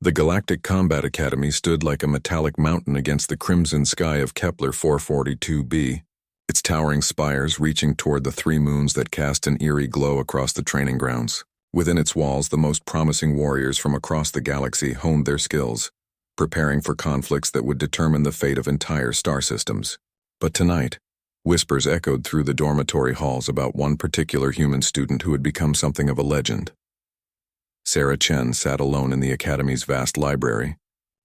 The Galactic Combat Academy stood like a metallic mountain against the crimson sky of Kepler 442b, its towering spires reaching toward the three moons that cast an eerie glow across the training grounds. Within its walls, the most promising warriors from across the galaxy honed their skills, preparing for conflicts that would determine the fate of entire star systems. But tonight, whispers echoed through the dormitory halls about one particular human student who had become something of a legend. Sarah Chen sat alone in the Academy's vast library,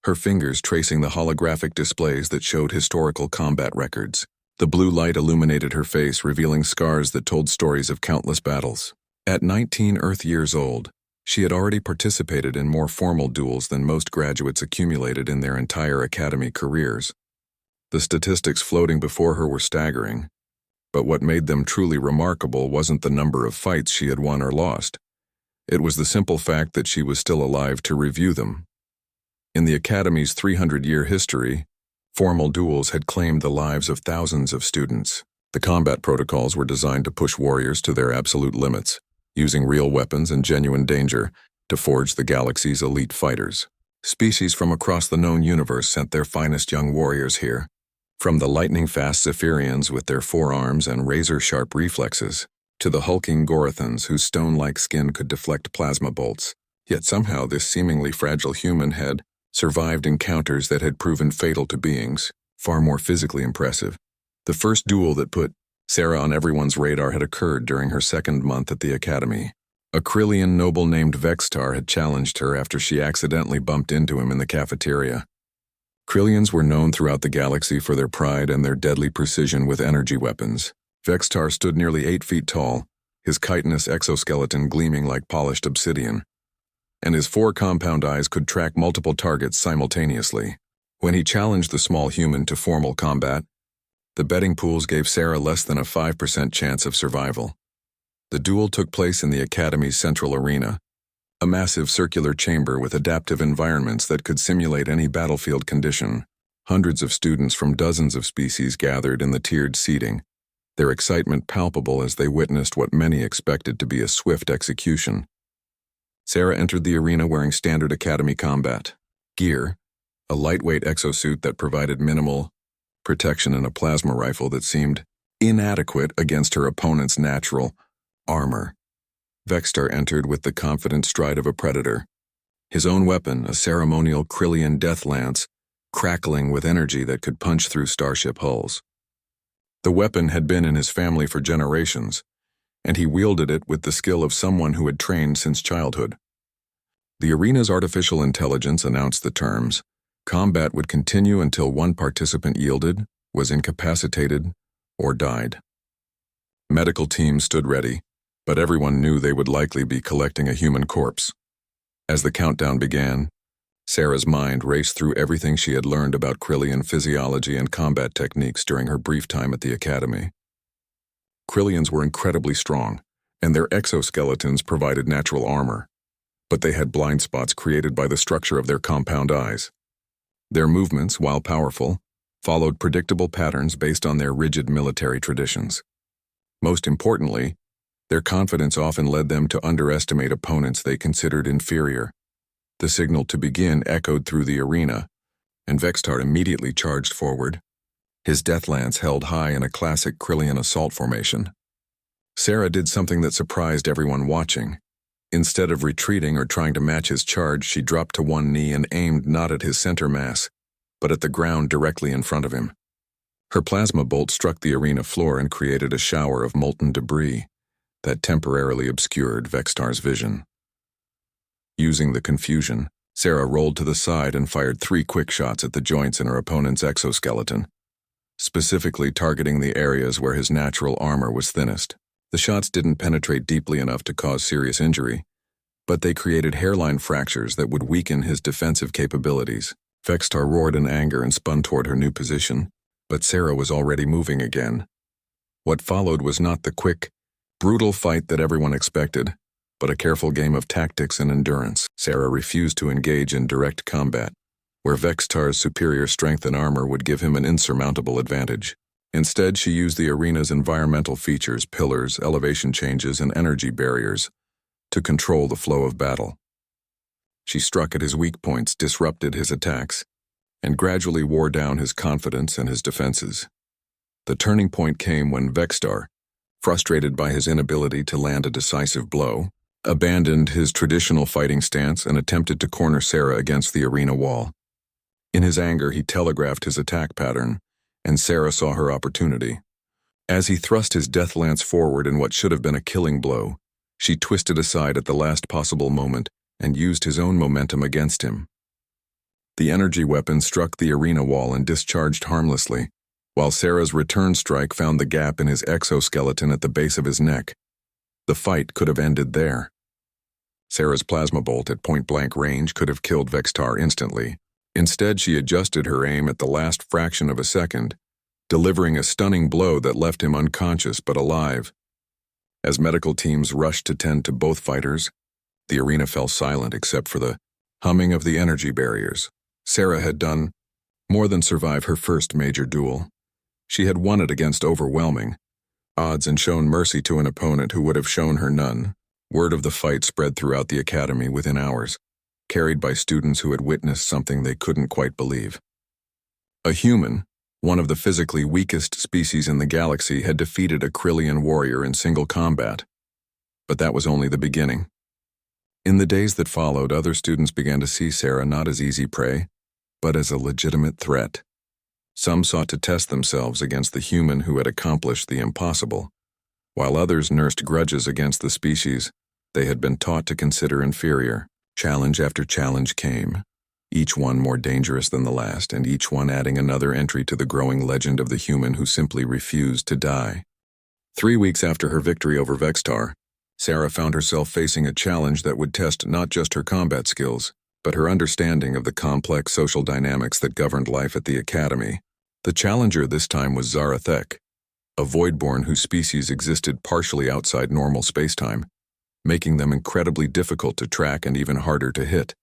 her fingers tracing the holographic displays that showed historical combat records. The blue light illuminated her face, revealing scars that told stories of countless battles. At 19 Earth years old, she had already participated in more formal duels than most graduates accumulated in their entire academy careers. The statistics floating before her were staggering, but what made them truly remarkable wasn't the number of fights she had won or lost. It was the simple fact that she was still alive to review them. In the Academy's 300-year history, formal duels had claimed the lives of thousands of students. The combat protocols were designed to push warriors to their absolute limits, using real weapons and genuine danger to forge the galaxy's elite fighters. Species from across the known universe sent their finest young warriors here, from the lightning-fast Zephyrians with their forearms and razor-sharp reflexes, to the hulking Gorathans whose stone-like skin could deflect plasma bolts. Yet somehow this seemingly fragile human had survived encounters that had proven fatal to beings, far more physically impressive. The first duel that put Sarah on everyone's radar had occurred during her second month at the Academy. A Krillian noble named Vextar had challenged her after she accidentally bumped into him in the cafeteria. Krillians were known throughout the galaxy for their pride and their deadly precision with energy weapons. Vextar stood nearly 8 feet tall, his chitinous exoskeleton gleaming like polished obsidian, and his 4 compound eyes could track multiple targets simultaneously. When he challenged the small human to formal combat, the betting pools gave Sarah less than a 5% chance of survival. The duel took place in the Academy's central arena, a massive circular chamber with adaptive environments that could simulate any battlefield condition. Hundreds of students from dozens of species gathered in the tiered seating, their excitement palpable as they witnessed what many expected to be a swift execution. Sarah entered the arena wearing standard Academy combat gear, a lightweight exosuit that provided minimal protection and a plasma rifle that seemed inadequate against her opponent's natural armor. Vextar entered with the confident stride of a predator, his own weapon, a ceremonial Krillian death lance, crackling with energy that could punch through starship hulls. The weapon had been in his family for generations, and he wielded it with the skill of someone who had trained since childhood. The arena's artificial intelligence announced the terms. Combat would continue until one participant yielded, was incapacitated, or died. Medical teams stood ready, but everyone knew they would likely be collecting a human corpse. As the countdown began, Sarah's mind raced through everything she had learned about Krillian physiology and combat techniques during her brief time at the Academy. Krillians were incredibly strong, and their exoskeletons provided natural armor, but they had blind spots created by the structure of their compound eyes. Their movements, while powerful, followed predictable patterns based on their rigid military traditions. Most importantly, their confidence often led them to underestimate opponents they considered inferior. The signal to begin echoed through the arena, and Vextar immediately charged forward, his death lance held high in a classic Krillian assault formation. Sarah did something that surprised everyone watching. Instead of retreating or trying to match his charge, she dropped to one knee and aimed not at his center mass, but at the ground directly in front of him. Her plasma bolt struck the arena floor and created a shower of molten debris that temporarily obscured Vextar's vision. Using the confusion, Sarah rolled to the side and fired 3 quick shots at the joints in her opponent's exoskeleton, specifically targeting the areas where his natural armor was thinnest. The shots didn't penetrate deeply enough to cause serious injury, but they created hairline fractures that would weaken his defensive capabilities. Vextar roared in anger and spun toward her new position, but Sarah was already moving again. What followed was not the quick, brutal fight that everyone expected, but a careful game of tactics and endurance. Sarah refused to engage in direct combat, where Vextar's superior strength and armor would give him an insurmountable advantage. Instead, she used the arena's environmental features, pillars, elevation changes, and energy barriers to control the flow of battle. She struck at his weak points, disrupted his attacks, and gradually wore down his confidence and his defenses. The turning point came when Vextar, frustrated by his inability to land a decisive blow, abandoned his traditional fighting stance and attempted to corner Sarah against the arena wall. In his anger, he telegraphed his attack pattern, and Sarah saw her opportunity. As he thrust his death lance forward in what should have been a killing blow, she twisted aside at the last possible moment and used his own momentum against him. The energy weapon struck the arena wall and discharged harmlessly, while Sarah's return strike found the gap in his exoskeleton at the base of his neck. The fight could have ended there. Sarah's plasma bolt at point-blank range could have killed Vextar instantly. Instead, she adjusted her aim at the last fraction of a second, delivering a stunning blow that left him unconscious but alive. As medical teams rushed to tend to both fighters, the arena fell silent except for the humming of the energy barriers. Sarah had done more than survive her first major duel. She had won it against overwhelming odds and shown mercy to an opponent who would have shown her none. Word of the fight spread throughout the academy within hours, carried by students who had witnessed something they couldn't quite believe. A human, one of the physically weakest species in the galaxy, had defeated a Krillian warrior in single combat. But that was only the beginning. In the days that followed, other students began to see Sarah not as easy prey, but as a legitimate threat. Some sought to test themselves against the human who had accomplished the impossible, while others nursed grudges against the species they had been taught to consider inferior. Challenge after challenge came, each one more dangerous than the last, and each one adding another entry to the growing legend of the human who simply refused to die. 3 weeks after her victory over Vextar, Sarah found herself facing a challenge that would test not just her combat skills, but her understanding of the complex social dynamics that governed life at the academy. The challenger this time was Zarathek, a voidborn whose species existed partially outside normal spacetime, making them incredibly difficult to track and even harder to hit.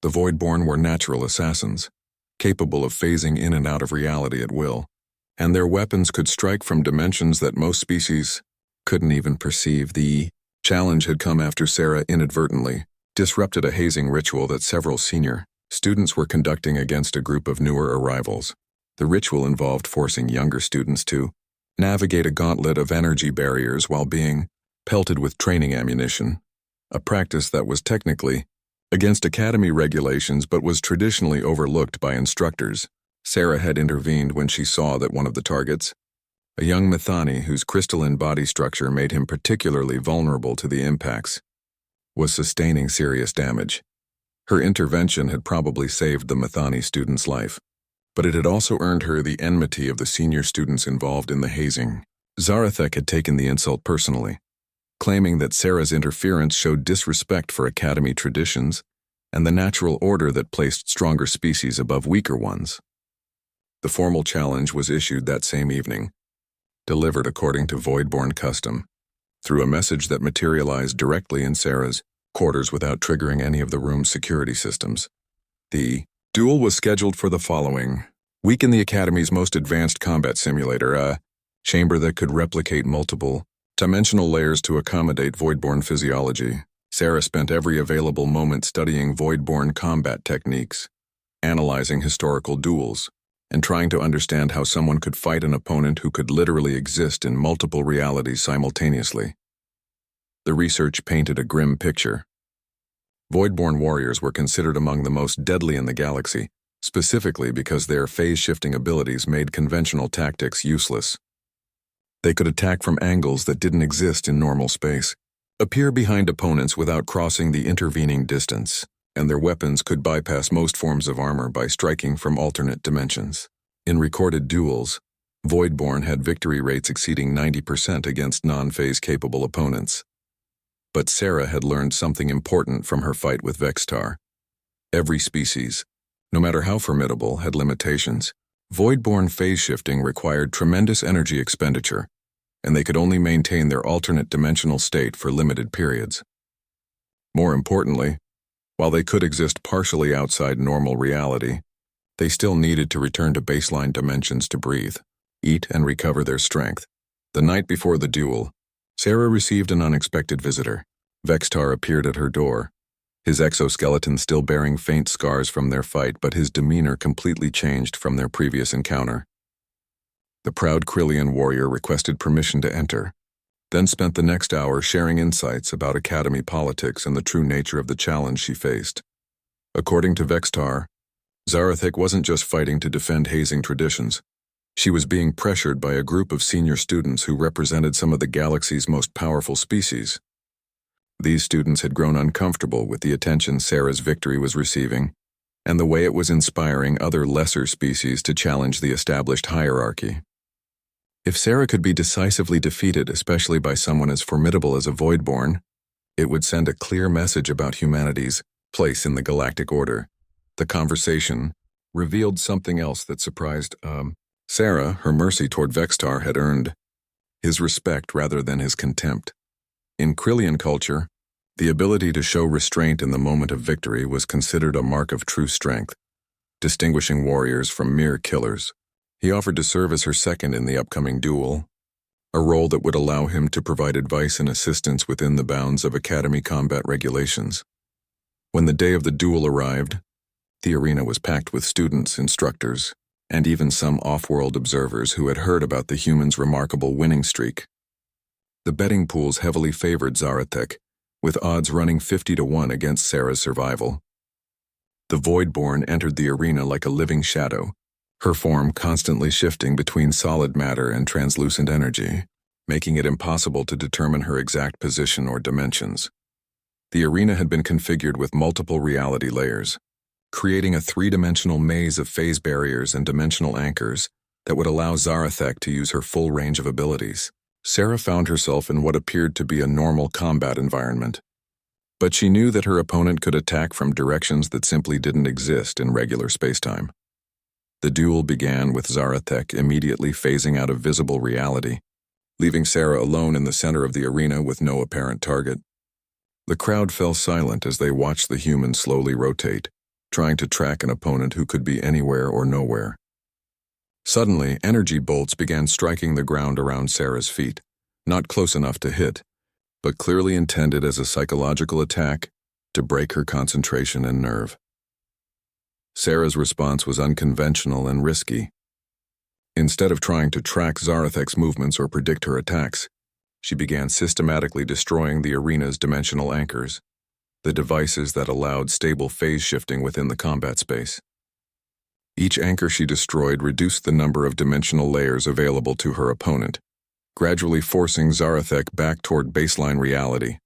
The voidborn were natural assassins, capable of phasing in and out of reality at will, and their weapons could strike from dimensions that most species couldn't even perceive. The challenge had come after Sarah inadvertently disrupted a hazing ritual that several senior students were conducting against a group of newer arrivals. The ritual involved forcing younger students to navigate a gauntlet of energy barriers while being pelted with training ammunition, a practice that was technically against academy regulations but was traditionally overlooked by instructors. Sarah had intervened when she saw that one of the targets, a young Methani whose crystalline body structure made him particularly vulnerable to the impacts, was sustaining serious damage. Her intervention had probably saved the Methani student's life, but it had also earned her the enmity of the senior students involved in the hazing. Zarathek had taken the insult personally, claiming that Sarah's interference showed disrespect for academy traditions and the natural order that placed stronger species above weaker ones. The formal challenge was issued that same evening, delivered according to Voidborn custom, through a message that materialized directly in Sarah's quarters without triggering any of the room's security systems. The duel was scheduled for the following week in the Academy's most advanced combat simulator, a chamber that could replicate multiple dimensional layers to accommodate Voidborn physiology. Sarah spent every available moment studying Voidborn combat techniques, analyzing historical duels, and trying to understand how someone could fight an opponent who could literally exist in multiple realities simultaneously. The research painted a grim picture. Voidborn warriors were considered among the most deadly in the galaxy, specifically because their phase-shifting abilities made conventional tactics useless. They could attack from angles that didn't exist in normal space, appear behind opponents without crossing the intervening distance, and their weapons could bypass most forms of armor by striking from alternate dimensions. In recorded duels, Voidborn had victory rates exceeding 90% against non-phase-capable opponents. But Sarah had learned something important from her fight with Vextar. Every species, no matter how formidable, had limitations. Voidborn phase-shifting required tremendous energy expenditure, and they could only maintain their alternate dimensional state for limited periods. More importantly, while they could exist partially outside normal reality, they still needed to return to baseline dimensions to breathe, eat, and recover their strength. The night before the duel, Sarah received an unexpected visitor. Vextar appeared at her door, his exoskeleton still bearing faint scars from their fight, but his demeanor completely changed from their previous encounter. The proud Krillian warrior requested permission to enter, then spent the next hour sharing insights about Academy politics and the true nature of the challenge she faced. According to Vextar, Zarathek wasn't just fighting to defend hazing traditions. She was being pressured by a group of senior students who represented some of the galaxy's most powerful species. These students had grown uncomfortable with the attention Sarah's victory was receiving, and the way it was inspiring other lesser species to challenge the established hierarchy. If Sarah could be decisively defeated, especially by someone as formidable as a Voidborn, it would send a clear message about humanity's place in the galactic order. The conversation revealed something else that surprised Sarah. Her mercy toward Vextar had earned his respect rather than his contempt. In Krillian culture, the ability to show restraint in the moment of victory was considered a mark of true strength, distinguishing warriors from mere killers. He offered to serve as her second in the upcoming duel, a role that would allow him to provide advice and assistance within the bounds of Academy combat regulations. When the day of the duel arrived, the arena was packed with students, instructors, and even some off-world observers who had heard about the humans' remarkable winning streak. The betting pools heavily favored Zarathek, with odds running 50-1 against Sarah's survival. The Voidborn entered the arena like a living shadow, her form constantly shifting between solid matter and translucent energy, making it impossible to determine her exact position or dimensions. The arena had been configured with multiple reality layers, creating a three-dimensional maze of phase barriers and dimensional anchors that would allow Zarathek to use her full range of abilities. Sarah found herself in what appeared to be a normal combat environment, but she knew that her opponent could attack from directions that simply didn't exist in regular spacetime. The duel began with Zarathek immediately phasing out of visible reality, leaving Sarah alone in the center of the arena with no apparent target. The crowd fell silent as they watched the human slowly rotate, trying to track an opponent who could be anywhere or nowhere. Suddenly, energy bolts began striking the ground around Sarah's feet, not close enough to hit, but clearly intended as a psychological attack to break her concentration and nerve. Sarah's response was unconventional and risky. Instead of trying to track Zarathek's movements or predict her attacks, she began systematically destroying the arena's dimensional anchors, the devices that allowed stable phase shifting within the combat space. Each anchor she destroyed reduced the number of dimensional layers available to her opponent, gradually forcing Zarathek back toward baseline reality.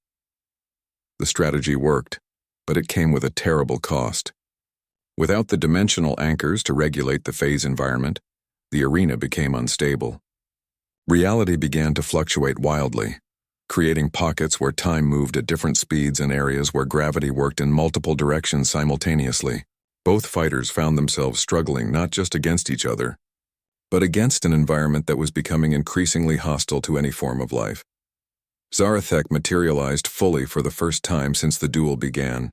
The strategy worked, but it came with a terrible cost. Without the dimensional anchors to regulate the phase environment, the arena became unstable. Reality began to fluctuate wildly, creating pockets where time moved at different speeds and areas where gravity worked in multiple directions simultaneously. Both fighters found themselves struggling not just against each other, but against an environment that was becoming increasingly hostile to any form of life. Zarathek materialized fully for the first time since the duel began,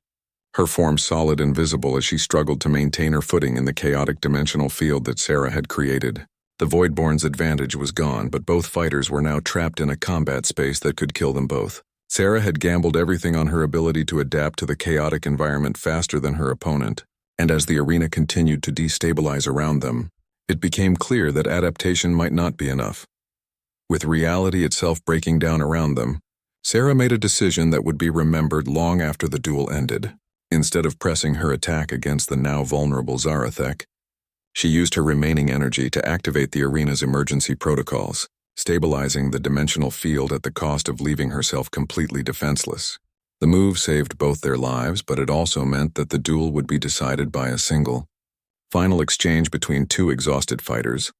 her form solid and visible as she struggled to maintain her footing in the chaotic dimensional field that Sarah had created. The Voidborn's advantage was gone, but both fighters were now trapped in a combat space that could kill them both. Sarah had gambled everything on her ability to adapt to the chaotic environment faster than her opponent, and as the arena continued to destabilize around them, it became clear that adaptation might not be enough. With reality itself breaking down around them, Sarah made a decision that would be remembered long after the duel ended. Instead of pressing her attack against the now vulnerable Zarathek, she used her remaining energy to activate the arena's emergency protocols, stabilizing the dimensional field at the cost of leaving herself completely defenseless. The move saved both their lives, but it also meant that the duel would be decided by a single, final exchange between two exhausted fighters.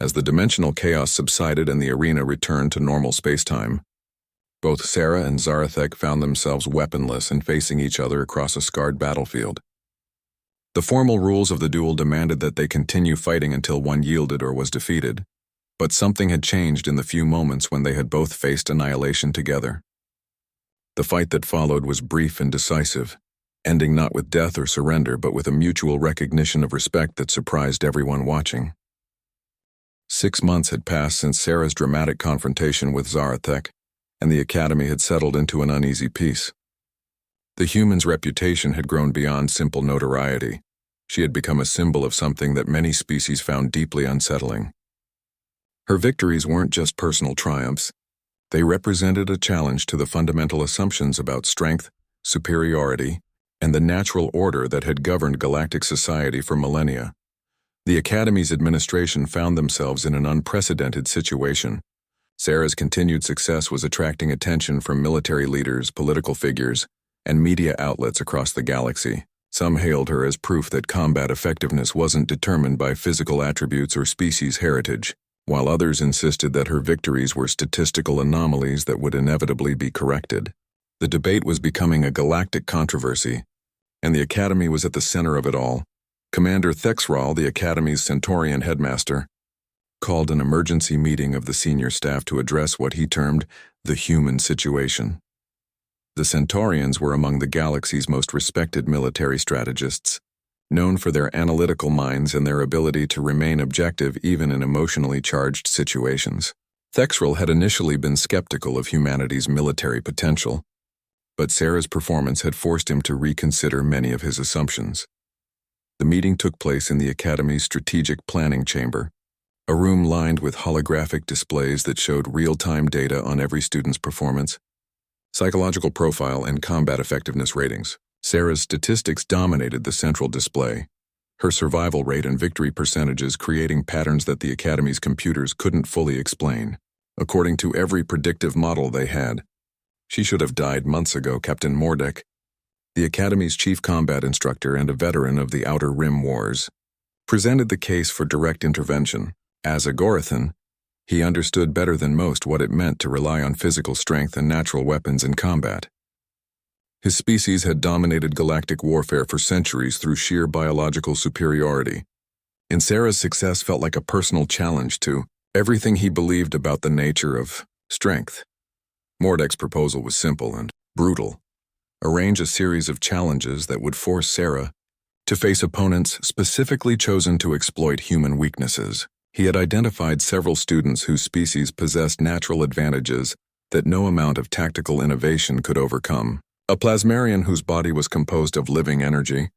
As the dimensional chaos subsided and the arena returned to normal spacetime, both Sarah and Zarathek found themselves weaponless and facing each other across a scarred battlefield. The formal rules of the duel demanded that they continue fighting until one yielded or was defeated, but something had changed in the few moments when they had both faced annihilation together. The fight that followed was brief and decisive, ending not with death or surrender but with a mutual recognition of respect that surprised everyone watching. 6 months had passed since Sarah's dramatic confrontation with Zarathek, and the Academy had settled into an uneasy peace. The human's reputation had grown beyond simple notoriety. She had become a symbol of something that many species found deeply unsettling. Her victories weren't just personal triumphs. They represented a challenge to the fundamental assumptions about strength, superiority, and the natural order that had governed galactic society for millennia. The Academy's administration found themselves in an unprecedented situation. Sarah's continued success was attracting attention from military leaders, political figures, and media outlets across the galaxy. Some hailed her as proof that combat effectiveness wasn't determined by physical attributes or species heritage, while others insisted that her victories were statistical anomalies that would inevitably be corrected. The debate was becoming a galactic controversy, and the Academy was at the center of it all. Commander Thexral, the Academy's Centaurian headmaster, called an emergency meeting of the senior staff to address what he termed the human situation. The Centaurians were among the galaxy's most respected military strategists, known for their analytical minds and their ability to remain objective even in emotionally charged situations. Thexral had initially been skeptical of humanity's military potential, but Sarah's performance had forced him to reconsider many of his assumptions. The meeting took place in the Academy's strategic planning chamber, a room lined with holographic displays that showed real-time data on every student's performance, psychological profile, and combat effectiveness ratings. Sarah's statistics dominated the central display, her survival rate and victory percentages creating patterns that the Academy's computers couldn't fully explain. According to every predictive model they had, she should have died months ago. Captain Mordek, the Academy's chief combat instructor and a veteran of the Outer Rim Wars, presented the case for direct intervention. As a Gorathan, he understood better than most what it meant to rely on physical strength and natural weapons in combat. His species had dominated galactic warfare for centuries through sheer biological superiority, and Sarah's success felt like a personal challenge to everything he believed about the nature of strength. Mordek's proposal was simple and brutal. Arrange a series of challenges that would force Sarah to face opponents specifically chosen to exploit human weaknesses. He had identified several students whose species possessed natural advantages that no amount of tactical innovation could overcome. A plasmarian whose body was composed of living energy,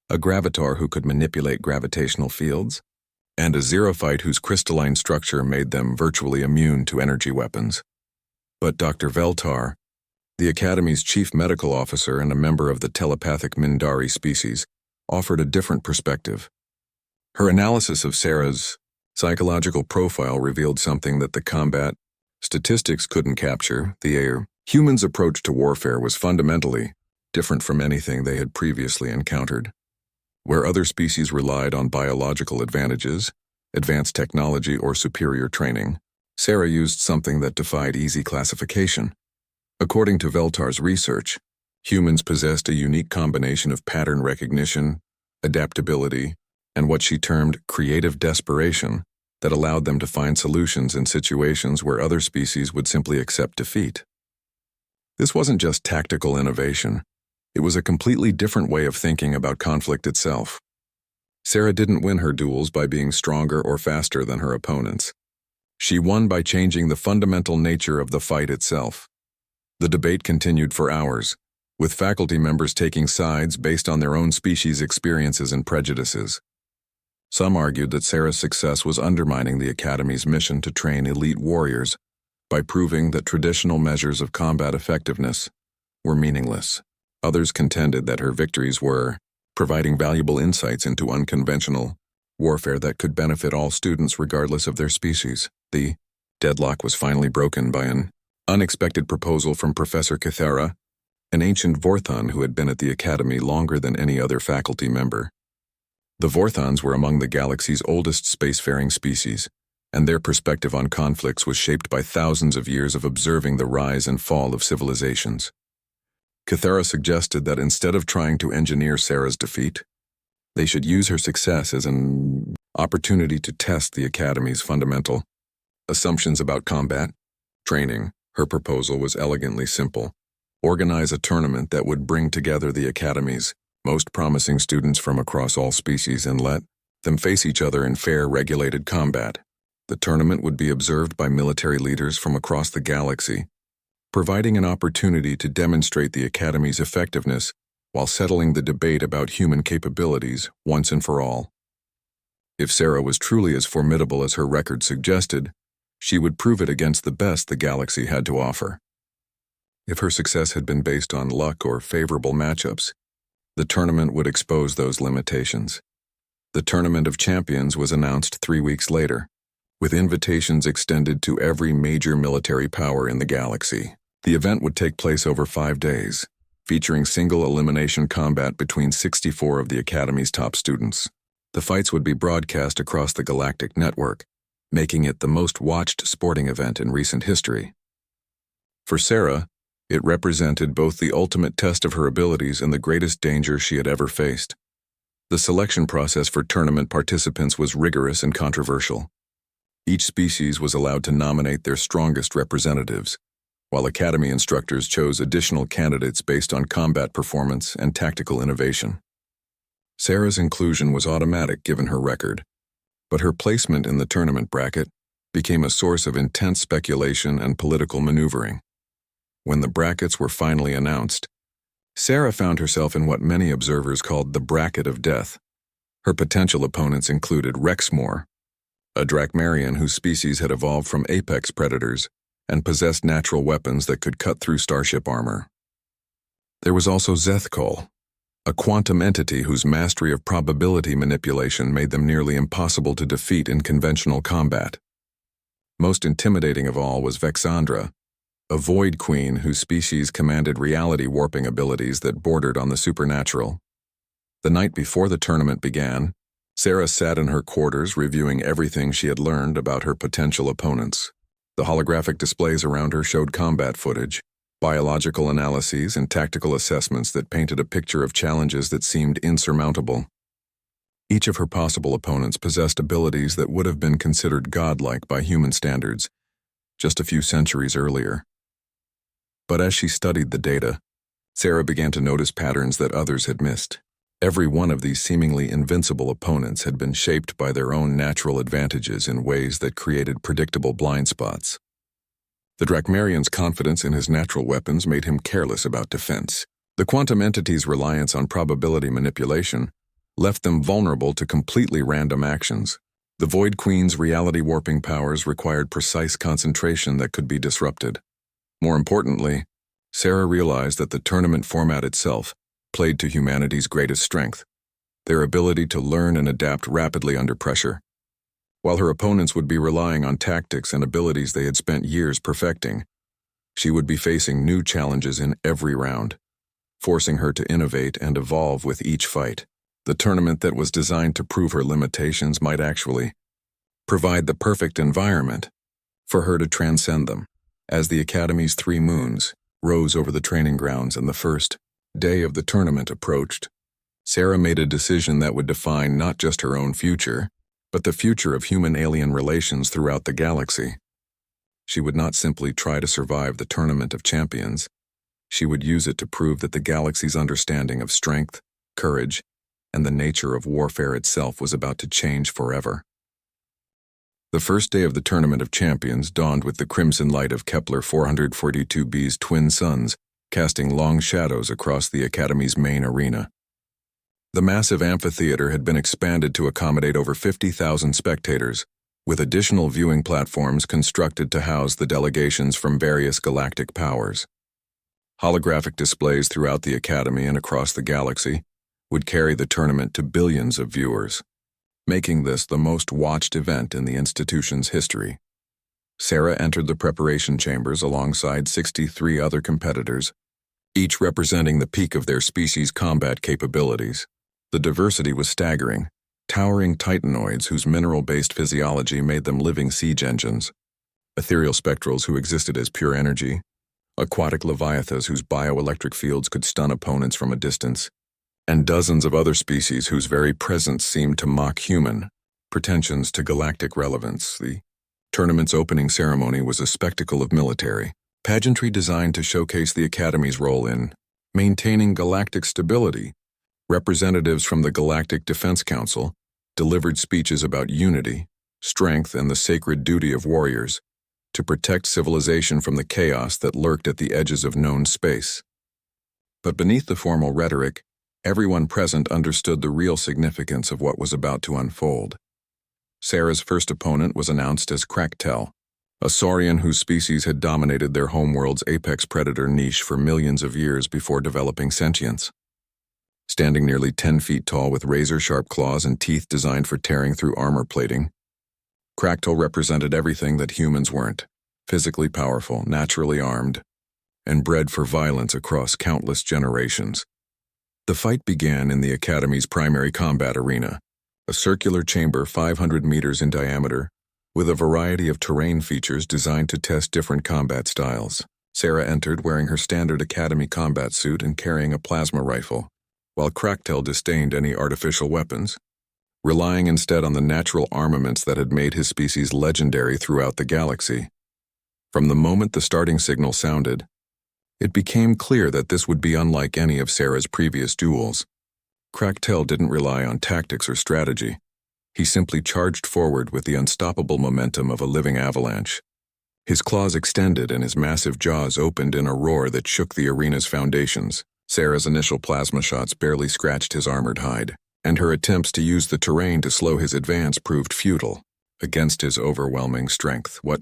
a gravitar who could manipulate gravitational fields, and a xerophyte whose crystalline structure made them virtually immune to energy weapons. But Dr. Veltar, the Academy's chief medical officer and a member of the telepathic Mindari species, offered a different perspective. Her analysis of Sarah's psychological profile revealed something that the combat statistics couldn't capture. The humans' approach to warfare was fundamentally different from anything they had previously encountered. Where other species relied on biological advantages, advanced technology, or superior training, Sarah used something that defied easy classification. According to Veltar's research, humans possessed a unique combination of pattern recognition, adaptability, and what she termed creative desperation that allowed them to find solutions in situations where other species would simply accept defeat. This wasn't just tactical innovation. It was a completely different way of thinking about conflict itself. Sarah didn't win her duels by being stronger or faster than her opponents. She won by changing the fundamental nature of the fight itself. The debate continued for hours, with faculty members taking sides based on their own species' experiences and prejudices. Some argued that Sarah's success was undermining the Academy's mission to train elite warriors by proving that traditional measures of combat effectiveness were meaningless. Others contended that her victories were providing valuable insights into unconventional warfare that could benefit all students regardless of their species. The deadlock was finally broken by an unexpected proposal from Professor Kythera, an ancient Vorthon who had been at the Academy longer than any other faculty member. The Vorthons were among the galaxy's oldest spacefaring species, and their perspective on conflicts was shaped by thousands of years of observing the rise and fall of civilizations. Kythera suggested that instead of trying to engineer Sarah's defeat, they should use her success as an opportunity to test the Academy's fundamental assumptions about combat training. Her proposal was elegantly simple. Organize a tournament that would bring together the Academy's most promising students from across all species and let them face each other in fair, regulated combat. The tournament would be observed by military leaders from across the galaxy, providing an opportunity to demonstrate the Academy's effectiveness while settling the debate about human capabilities once and for all. If Sarah was truly as formidable as her record suggested, she would prove it against the best the galaxy had to offer. If her success had been based on luck or favorable matchups, the tournament would expose those limitations. The Tournament of Champions was announced 3 weeks later, with invitations extended to every major military power in the galaxy. The event would take place over 5 days, featuring single-elimination combat between 64 of the Academy's top students. The fights would be broadcast across the galactic network, making it the most watched sporting event in recent history. For Sarah, it represented both the ultimate test of her abilities and the greatest danger she had ever faced. The selection process for tournament participants was rigorous and controversial. Each species was allowed to nominate their strongest representatives, while Academy instructors chose additional candidates based on combat performance and tactical innovation. Sarah's inclusion was automatic given her record, but her placement in the tournament bracket became a source of intense speculation and political maneuvering. When the brackets were finally announced, Sarah found herself in what many observers called the bracket of death. Her potential opponents included Rexmore, a Drakmarian whose species had evolved from apex predators and possessed natural weapons that could cut through starship armor. There was also Zethkol, a quantum entity whose mastery of probability manipulation made them nearly impossible to defeat in conventional combat. Most intimidating of all was Vexandra, a void queen whose species commanded reality warping abilities that bordered on the supernatural. The night before the tournament began, Sarah sat in her quarters reviewing everything she had learned about her potential opponents. The holographic displays around her showed combat footage, biological analyses, and tactical assessments that painted a picture of challenges that seemed insurmountable. Each of her possible opponents possessed abilities that would have been considered godlike by human standards just a few centuries earlier. But as she studied the data, Sarah began to notice patterns that others had missed. Every one of these seemingly invincible opponents had been shaped by their own natural advantages in ways that created predictable blind spots. The Drakmarian's confidence in his natural weapons made him careless about defense. The quantum entity's reliance on probability manipulation left them vulnerable to completely random actions. The Void Queen's reality warping powers required precise concentration that could be disrupted. More importantly, Sarah realized that the tournament format itself played to humanity's greatest strength, their ability to learn and adapt rapidly under pressure. While her opponents would be relying on tactics and abilities they had spent years perfecting, she would be facing new challenges in every round, forcing her to innovate and evolve with each fight. The tournament that was designed to prove her limitations might actually provide the perfect environment for her to transcend them. As the Academy's 3 moons rose over the training grounds and the first day of the tournament approached, Sarah made a decision that would define not just her own future, but the future of human-alien relations throughout the galaxy. She would not simply try to survive the Tournament of Champions. She would use it to prove that the galaxy's understanding of strength, courage, and the nature of warfare itself was about to change forever. The first day of the Tournament of Champions dawned with the crimson light of Kepler 442b's twin suns casting long shadows across the Academy's main arena. The massive amphitheater had been expanded to accommodate over 50,000 spectators, with additional viewing platforms constructed to house the delegations from various galactic powers. Holographic displays throughout the Academy and across the galaxy would carry the tournament to billions of viewers, making this the most watched event in the institution's history. Sarah entered the preparation chambers alongside 63 other competitors, each representing the peak of their species' combat capabilities. The diversity was staggering, towering titanoids whose mineral-based physiology made them living siege engines, ethereal spectrals who existed as pure energy, aquatic leviathans whose bioelectric fields could stun opponents from a distance, and dozens of other species whose very presence seemed to mock human pretensions to galactic relevance. The tournament's opening ceremony was a spectacle of military pageantry designed to showcase the Academy's role in maintaining galactic stability. Representatives from the Galactic Defense Council delivered speeches about unity, strength, and the sacred duty of warriors, to protect civilization from the chaos that lurked at the edges of known space. But beneath the formal rhetoric, everyone present understood the real significance of what was about to unfold. Sarah's first opponent was announced as Kraktel, a saurian whose species had dominated their homeworld's apex predator niche for millions of years before developing sentience. Standing nearly 10 feet tall with razor-sharp claws and teeth designed for tearing through armor plating, Kraktel represented everything that humans weren't: physically powerful, naturally armed, and bred for violence across countless generations. The fight began in the Academy's primary combat arena, a circular chamber 500 meters in diameter, with a variety of terrain features designed to test different combat styles. Sarah entered wearing her standard Academy combat suit and carrying a plasma rifle, while Kraktel disdained any artificial weapons, relying instead on the natural armaments that had made his species legendary throughout the galaxy. From the moment the starting signal sounded, it became clear that this would be unlike any of Sarah's previous duels. Kraktel didn't rely on tactics or strategy. He simply charged forward with the unstoppable momentum of a living avalanche. His claws extended and his massive jaws opened in a roar that shook the arena's foundations. Sarah's initial plasma shots barely scratched his armored hide, and her attempts to use the terrain to slow his advance proved futile. Against his overwhelming strength, what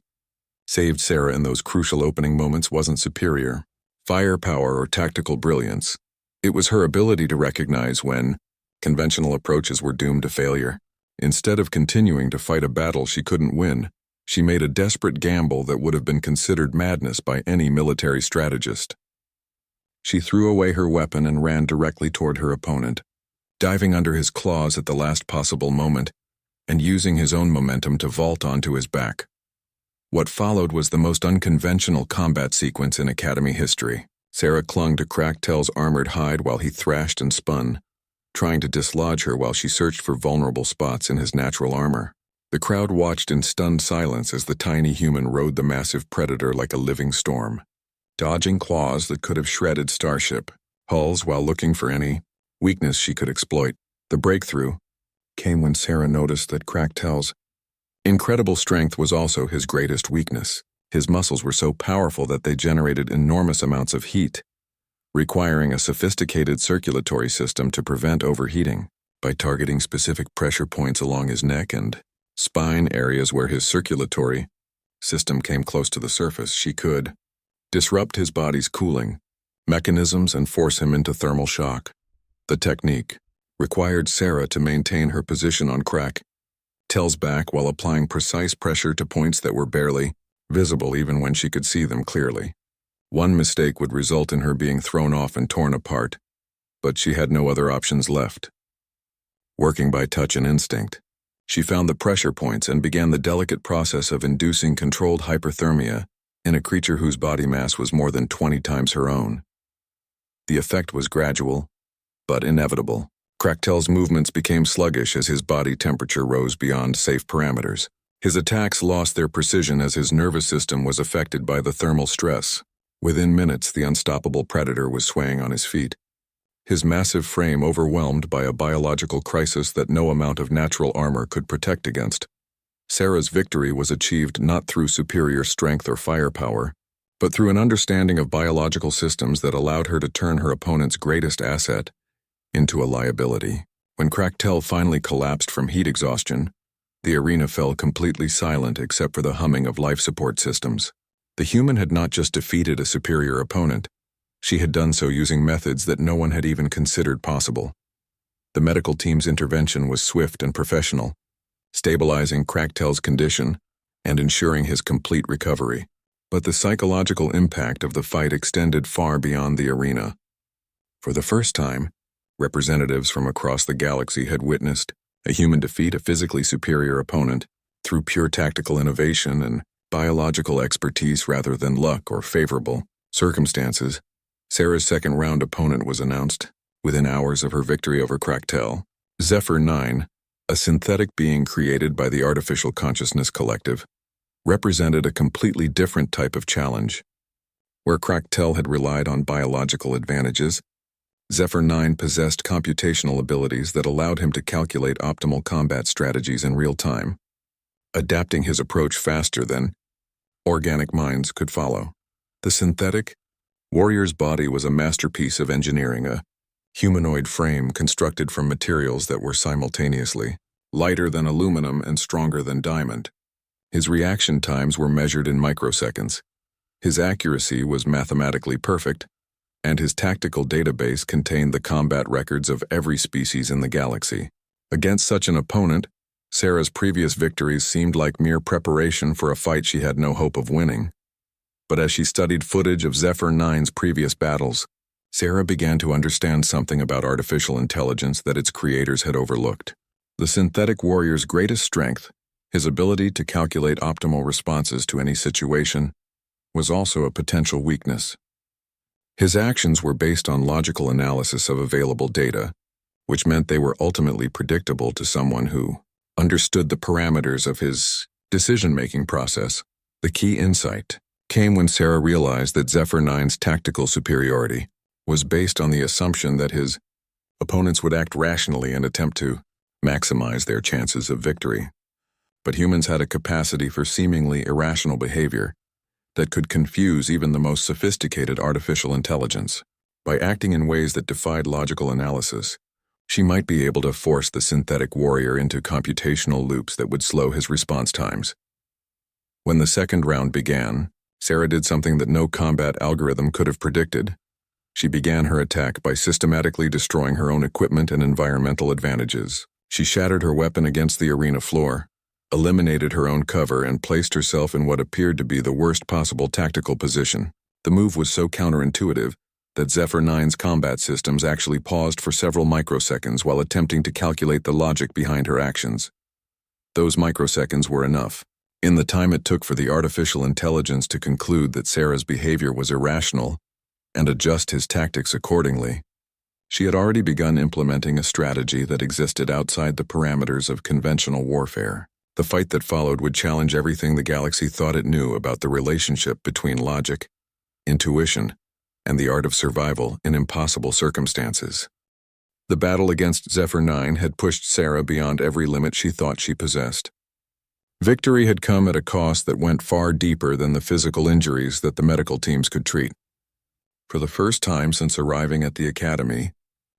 saved Sarah in those crucial opening moments wasn't superior firepower or tactical brilliance. It was her ability to recognize when conventional approaches were doomed to failure. Instead of continuing to fight a battle she couldn't win, she made a desperate gamble that would have been considered madness by any military strategist. She threw away her weapon and ran directly toward her opponent, diving under his claws at the last possible moment and using his own momentum to vault onto his back. What followed was the most unconventional combat sequence in Academy history. Sarah clung to Kraktel's armored hide while he thrashed and spun, trying to dislodge her while she searched for vulnerable spots in his natural armor. The crowd watched in stunned silence as the tiny human rode the massive predator like a living storm, dodging claws that could have shredded starship hulls while looking for any weakness she could exploit. The breakthrough came when Sarah noticed that Kraktel's incredible strength was also his greatest weakness. His muscles were so powerful that they generated enormous amounts of heat, requiring a sophisticated circulatory system to prevent overheating. By targeting specific pressure points along his neck and spine, areas where his circulatory system came close to the surface, she could disrupt his body's cooling mechanisms and force him into thermal shock. The technique required Sarah to maintain her position on Kraktel's back while applying precise pressure to points that were barely visible even when she could see them clearly. One mistake would result in her being thrown off and torn apart, but she had no other options left. Working by touch and instinct, she found the pressure points and began the delicate process of inducing controlled hyperthermia in a creature whose body mass was more than 20 times her own. The effect was gradual, but inevitable. Kraktel's movements became sluggish as his body temperature rose beyond safe parameters. His attacks lost their precision as his nervous system was affected by the thermal stress. Within minutes, the unstoppable predator was swaying on his feet, his massive frame overwhelmed by a biological crisis that no amount of natural armor could protect against. Sarah's victory was achieved not through superior strength or firepower, but through an understanding of biological systems that allowed her to turn her opponent's greatest asset into a liability. When Kraktel finally collapsed from heat exhaustion, the arena fell completely silent except for the humming of life support systems. The human had not just defeated a superior opponent, she had done so using methods that no one had even considered possible. The medical team's intervention was swift and professional, stabilizing Kraktel's condition and ensuring his complete recovery. But the psychological impact of the fight extended far beyond the arena. For the first time, representatives from across the galaxy had witnessed a human defeat a physically superior opponent through pure tactical innovation and biological expertise rather than luck or favorable circumstances. Sarah's second-round opponent was announced within hours of her victory over Kraktel. Zephyr 9, a synthetic being created by the Artificial Consciousness Collective, represented a completely different type of challenge. Where Kraktel had relied on biological advantages, Zephyr 9 possessed computational abilities that allowed him to calculate optimal combat strategies in real time, adapting his approach faster than organic minds could follow. The synthetic warrior's body was a masterpiece of engineering, a humanoid frame constructed from materials that were simultaneously lighter than aluminum and stronger than diamond. His reaction times were measured in microseconds. His accuracy was mathematically perfect, and his tactical database contained the combat records of every species in the galaxy. Against such an opponent, Sarah's previous victories seemed like mere preparation for a fight she had no hope of winning. But as she studied footage of Zephyr 9's previous battles, Sarah began to understand something about artificial intelligence that its creators had overlooked. The synthetic warrior's greatest strength, his ability to calculate optimal responses to any situation, was also a potential weakness. His actions were based on logical analysis of available data, which meant they were ultimately predictable to someone who understood the parameters of his decision-making process. The key insight came when Sarah realized that Zephyr 9's tactical superiority was based on the assumption that his opponents would act rationally and attempt to maximize their chances of victory. But humans had a capacity for seemingly irrational behavior that could confuse even the most sophisticated artificial intelligence. By acting in ways that defied logical analysis, she might be able to force the synthetic warrior into computational loops that would slow his response times. When the second round began, Sarah did something that no combat algorithm could have predicted. She began her attack by systematically destroying her own equipment and environmental advantages. She shattered her weapon against the arena floor, eliminated her own cover, and placed herself in what appeared to be the worst possible tactical position. The move was so counterintuitive that Zephyr 9's combat systems actually paused for several microseconds while attempting to calculate the logic behind her actions. Those microseconds were enough. In the time it took for the artificial intelligence to conclude that Sarah's behavior was irrational and adjust his tactics accordingly, she had already begun implementing a strategy that existed outside the parameters of conventional warfare. The fight that followed would challenge everything the galaxy thought it knew about the relationship between logic, intuition, and the art of survival in impossible circumstances. The battle against Zephyr 9 had pushed Sarah beyond every limit she thought she possessed. Victory had come at a cost that went far deeper than the physical injuries that the medical teams could treat. For the first time since arriving at the academy,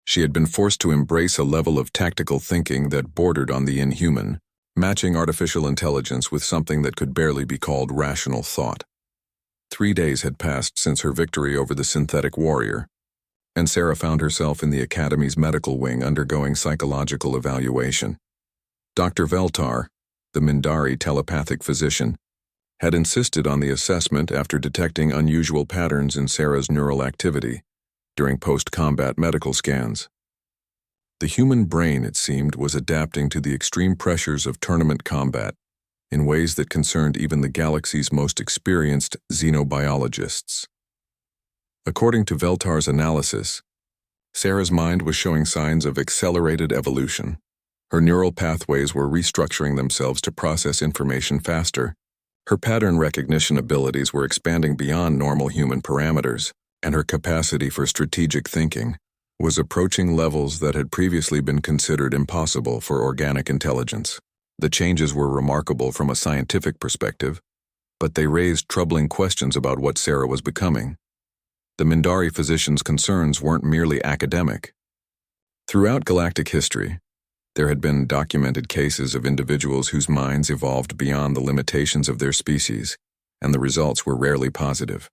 she had been forced to embrace a level of tactical thinking that bordered on the inhuman, matching artificial intelligence with something that could barely be called rational thought. 3 days had passed since her victory over the synthetic warrior, and Sarah found herself in the Academy's medical wing undergoing psychological evaluation. Dr. Veltar, the Mindari telepathic physician, had insisted on the assessment after detecting unusual patterns in Sarah's neural activity during post-combat medical scans. The human brain, it seemed, was adapting to the extreme pressures of tournament combat in ways that concerned even the galaxy's most experienced xenobiologists. According to Veltar's analysis, Sarah's mind was showing signs of accelerated evolution. Her neural pathways were restructuring themselves to process information faster. Her pattern recognition abilities were expanding beyond normal human parameters, and her capacity for strategic thinking was approaching levels that had previously been considered impossible for organic intelligence. The changes were remarkable from a scientific perspective, but they raised troubling questions about what Sarah was becoming. The Mindari physician's concerns weren't merely academic. Throughout galactic history, there had been documented cases of individuals whose minds evolved beyond the limitations of their species, and the results were rarely positive.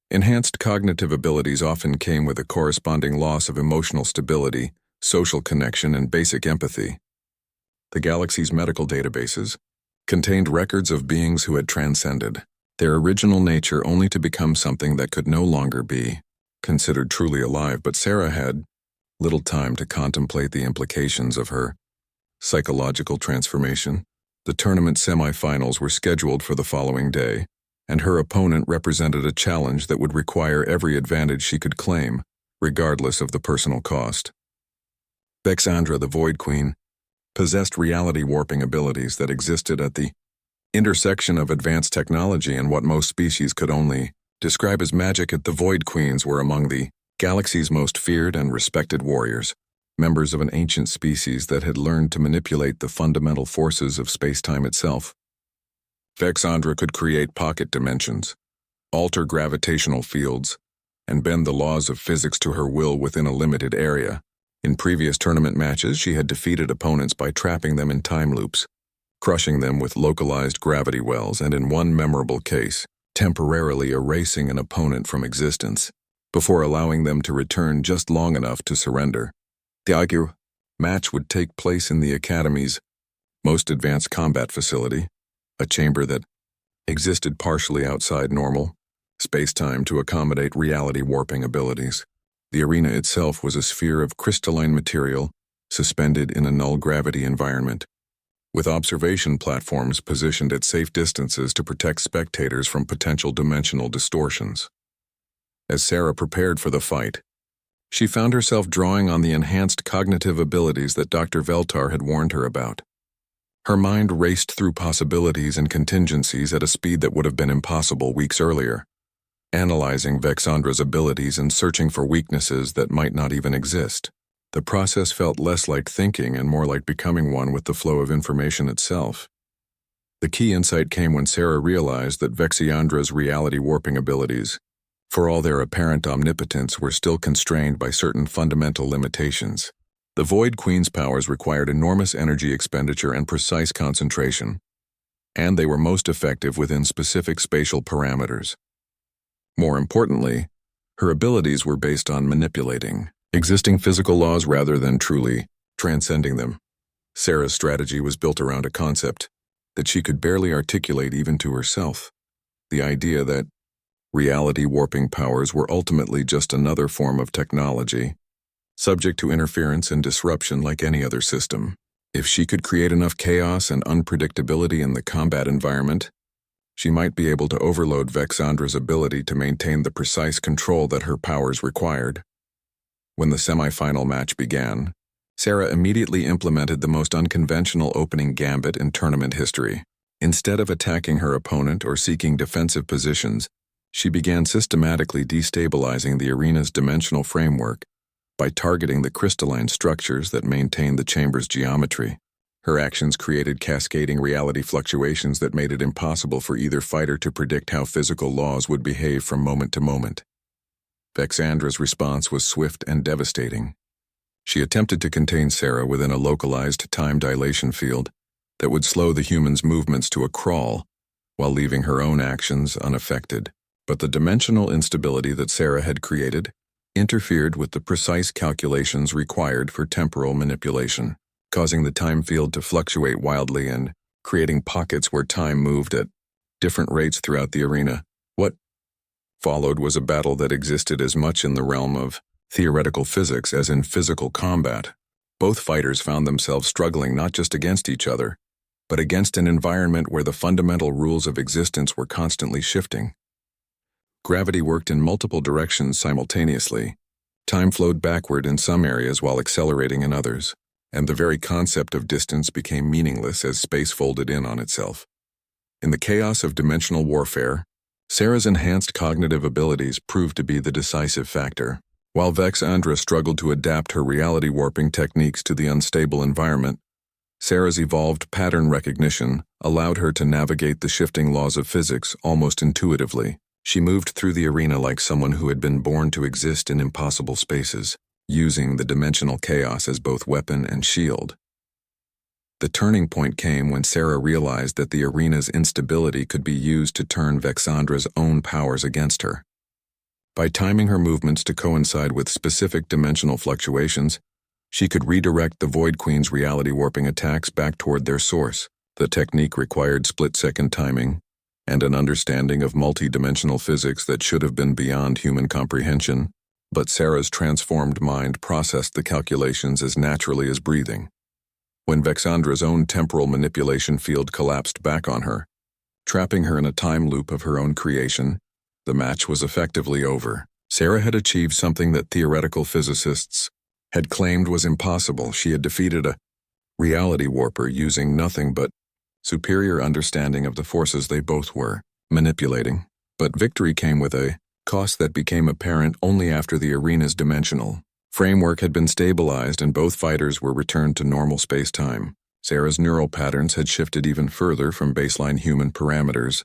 Enhanced cognitive abilities often came with a corresponding loss of emotional stability, social connection, and basic empathy. The galaxy's medical databases contained records of beings who had transcended their original nature only to become something that could no longer be considered truly alive, but Sarah had little time to contemplate the implications of her psychological transformation. The tournament semifinals were scheduled for the following day, and her opponent represented a challenge that would require every advantage she could claim, regardless of the personal cost. Bexandra, the Void Queen, possessed reality warping abilities that existed at the intersection of advanced technology and what most species could only describe as magic. The Void Queens were among the galaxy's most feared and respected warriors, members of an ancient species that had learned to manipulate the fundamental forces of space-time itself. Vexandra could create pocket dimensions, alter gravitational fields, and bend the laws of physics to her will within a limited area. In previous tournament matches, she had defeated opponents by trapping them in time loops, crushing them with localized gravity wells, and in one memorable case, temporarily erasing an opponent from existence, before allowing them to return just long enough to surrender. The HFY match would take place in the Academy's most advanced combat facility, a chamber that existed partially outside normal space-time to accommodate reality warping abilities. The arena itself was a sphere of crystalline material suspended in a null-gravity environment, with observation platforms positioned at safe distances to protect spectators from potential dimensional distortions. As Sarah prepared for the fight, she found herself drawing on the enhanced cognitive abilities that Dr. Veltar had warned her about. Her mind raced through possibilities and contingencies at a speed that would have been impossible weeks earlier, analyzing Vexandra's abilities and searching for weaknesses that might not even exist. The process felt less like thinking and more like becoming one with the flow of information itself. The key insight came when Sarah realized that Vexandra's reality warping abilities, for all their apparent omnipotence, were still constrained by certain fundamental limitations. The Void Queen's powers required enormous energy expenditure and precise concentration, and they were most effective within specific spatial parameters. More importantly, her abilities were based on manipulating existing physical laws rather than truly transcending them. Sarah's strategy was built around a concept that she could barely articulate even to herself: the idea that reality warping powers were ultimately just another form of technology, subject to interference and disruption like any other system. If she could create enough chaos and unpredictability in the combat environment, she might be able to overload Vexandra's ability to maintain the precise control that her powers required. When the semi-final match began, Sarah immediately implemented the most unconventional opening gambit in tournament history. Instead of attacking her opponent or seeking defensive positions, she began systematically destabilizing the arena's dimensional framework by targeting the crystalline structures that maintain the chamber's geometry. Her actions created cascading reality fluctuations that made it impossible for either fighter to predict how physical laws would behave from moment to moment. Vexandra's response was swift and devastating. She attempted to contain Sarah within a localized time dilation field that would slow the human's movements to a crawl while leaving her own actions unaffected. But the dimensional instability that Sarah had created interfered with the precise calculations required for temporal manipulation, causing the time field to fluctuate wildly and creating pockets where time moved at different rates throughout the arena. What followed was a battle that existed as much in the realm of theoretical physics as in physical combat. Both fighters found themselves struggling not just against each other, but against an environment where the fundamental rules of existence were constantly shifting. Gravity worked in multiple directions simultaneously. Time flowed backward in some areas while accelerating in others, and the very concept of distance became meaningless as space folded in on itself. In the chaos of dimensional warfare, Sarah's enhanced cognitive abilities proved to be the decisive factor. While Vexandra struggled to adapt her reality warping techniques to the unstable environment, Sarah's evolved pattern recognition allowed her to navigate the shifting laws of physics almost intuitively. She moved through the arena like someone who had been born to exist in impossible spaces, using the dimensional chaos as both weapon and shield. The turning point came when Sarah realized that the arena's instability could be used to turn Vexandra's own powers against her. By timing her movements to coincide with specific dimensional fluctuations, she could redirect the Void Queen's reality warping attacks back toward their source. The technique required split-second timing and an understanding of multi-dimensional physics that should have been beyond human comprehension, but Sarah's transformed mind processed the calculations as naturally as breathing. When Vexandra's own temporal manipulation field collapsed back on her, trapping her in a time loop of her own creation, the match was effectively over. Sarah had achieved something that theoretical physicists had claimed was impossible. She had defeated a reality warper using nothing but superior understanding of the forces they both were manipulating. But victory came with a cost that became apparent only after the arena's dimensional framework had been stabilized and both fighters were returned to normal space-time. Sarah's neural patterns had shifted even further from baseline human parameters,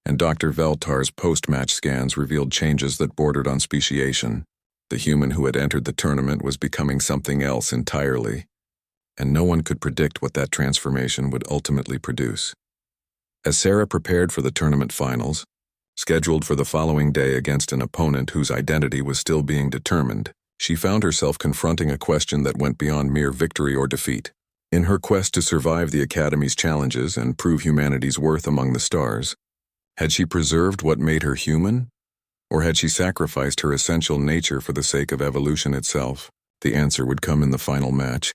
and Dr. Veltar's post-match scans revealed changes that bordered on speciation. The human who had entered the tournament was becoming something else entirely, and no one could predict what that transformation would ultimately produce. As Sarah prepared for the tournament finals, scheduled for the following day against an opponent whose identity was still being determined, she found herself confronting a question that went beyond mere victory or defeat. In her quest to survive the Academy's challenges and prove humanity's worth among the stars, had she preserved what made her human, or had she sacrificed her essential nature for the sake of evolution itself? The answer would come in the final match,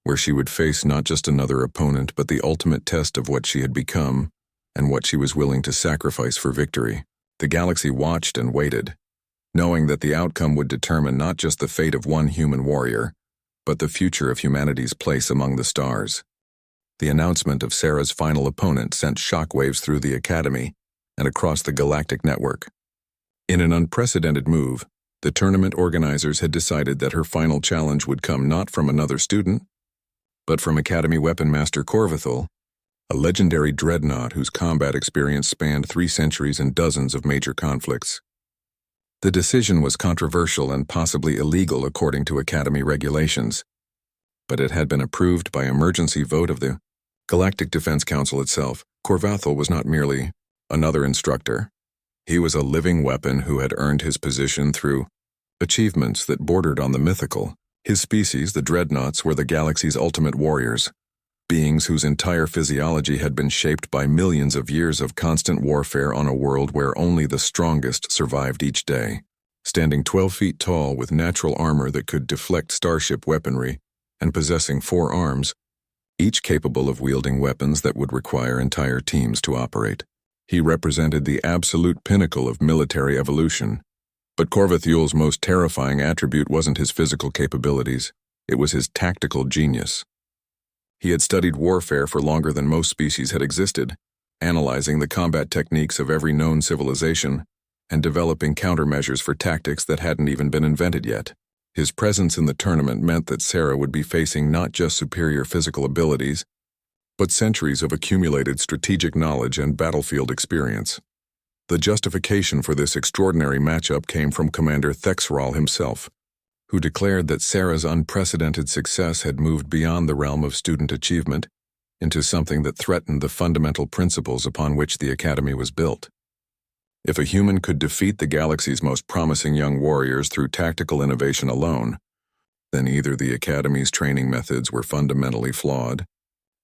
where she would face not just another opponent but the ultimate test of what she had become and what she was willing to sacrifice for victory. The galaxy watched and waited, knowing that the outcome would determine not just the fate of one human warrior, but the future of humanity's place among the stars. The announcement of Sarah's final opponent sent shockwaves through the Academy and across the galactic network. In an unprecedented move, the tournament organizers had decided that her final challenge would come not from another student, but from Academy Weapon Master Corvathul, a legendary dreadnought whose combat experience spanned 3 centuries and dozens of major conflicts. The decision was controversial and possibly illegal according to Academy regulations, but it had been approved by emergency vote of the Galactic Defense Council itself. Corvathul was not merely another instructor. He was a living weapon who had earned his position through achievements that bordered on the mythical. His species, the dreadnoughts, were the galaxy's ultimate warriors, beings whose entire physiology had been shaped by millions of years of constant warfare on a world where only the strongest survived each day. Standing 12 feet tall with natural armor that could deflect starship weaponry and possessing 4 arms, each capable of wielding weapons that would require entire teams to operate. He represented the absolute pinnacle of military evolution. But Corvathul's most terrifying attribute wasn't his physical capabilities, it was his tactical genius. He had studied warfare for longer than most species had existed, analyzing the combat techniques of every known civilization and developing countermeasures for tactics that hadn't even been invented yet. His presence in the tournament meant that Sarah would be facing not just superior physical abilities, but centuries of accumulated strategic knowledge and battlefield experience. The justification for this extraordinary matchup came from Commander Thexral himself, who declared that Sarah's unprecedented success had moved beyond the realm of student achievement into something that threatened the fundamental principles upon which the Academy was built. If a human could defeat the galaxy's most promising young warriors through tactical innovation alone, then either the Academy's training methods were fundamentally flawed,